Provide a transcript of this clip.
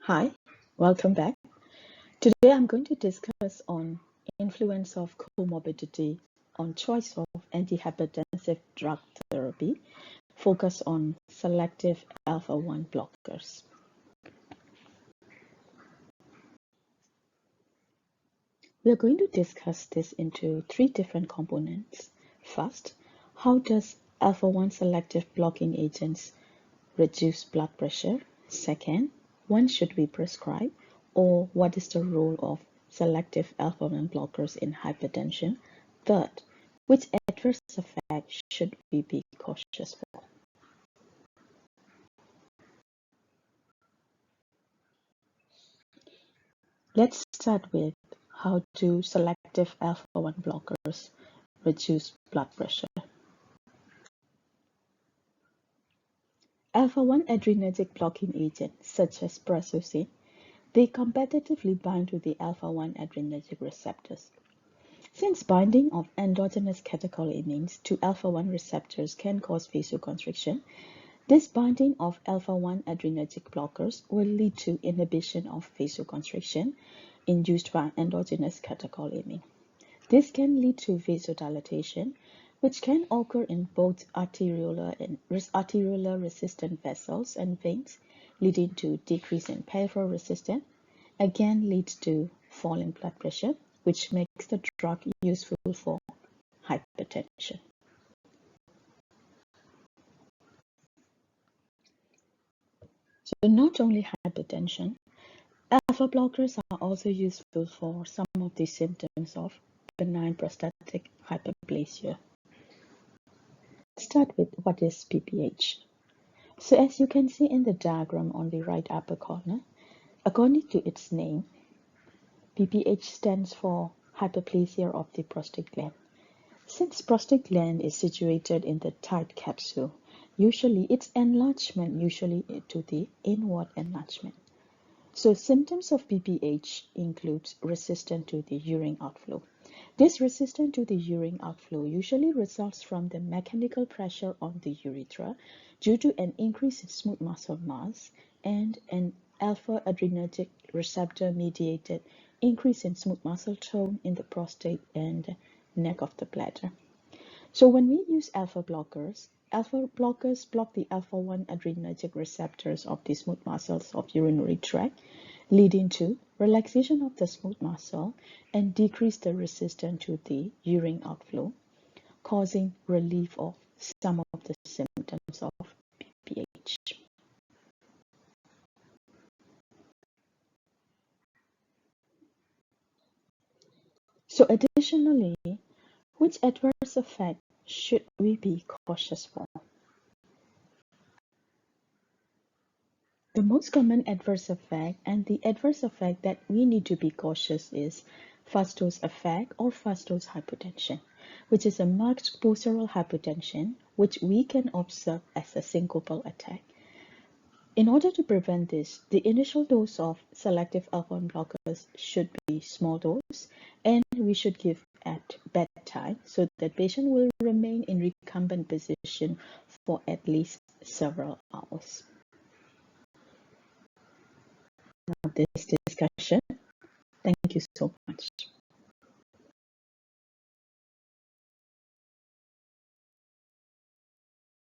Hi, welcome back. Today I'm going to discuss on influence of comorbidity on choice of antihypertensive drug therapy, focus on selective alpha-1 blockers. We are going to discuss this into three different components. First, how does alpha-1 selective blocking agents reduce blood pressure? Second, when should we prescribe, or what is the role of selective alpha-1 blockers in hypertension? Third, which adverse effects should we be cautious for? Let's start with how do selective alpha-1 blockers reduce blood pressure. Alpha-1 adrenergic blocking agents such as prazosin, they competitively bind to the alpha-1 adrenergic receptors. Since binding of endogenous catecholamines to alpha-1 receptors can cause vasoconstriction, this binding of alpha-1 adrenergic blockers will lead to inhibition of vasoconstriction induced by endogenous catecholamine. This can lead to vasodilatation, which can occur in both arteriolar resistant vessels and veins, leading to decrease in peripheral resistance, again leads to fall in blood pressure, which makes the drug useful for hypertension. So not only hypertension, alpha blockers are also useful for some of the symptoms of benign prostatic hyperplasia. Let's start with what is PPH. So as you can see in the diagram on the right upper corner, according to its name, PPH stands for hyperplasia of the prostate gland. Since prostate gland is situated in the tight capsule, usually its enlargement to the inward enlargement. So symptoms of PPH includes resistance to the urine outflow. This resistance to the urine outflow usually results from the mechanical pressure on the urethra due to an increase in smooth muscle mass and an alpha adrenergic receptor mediated increase in smooth muscle tone in the prostate and neck of the bladder. So when we use alpha blockers block the alpha-1 adrenergic receptors of the smooth muscles of urinary tract, leading to relaxation of the smooth muscle and decrease the resistance to the urine outflow, causing relief of some of the symptoms of PPH. So additionally, which adverse effect should we be cautious for? The most common adverse effect and the adverse effect that we need to be cautious is fast dose effect or fast dose hypotension, which is a marked postural hypotension which we can observe as a syncopal attack. In order to prevent this, the initial dose of selective alpha-1 blockers should be small dose and we should give at bedtime so that patient will remain in recumbent position for at least several hours. Now this discussion. Thank you so much.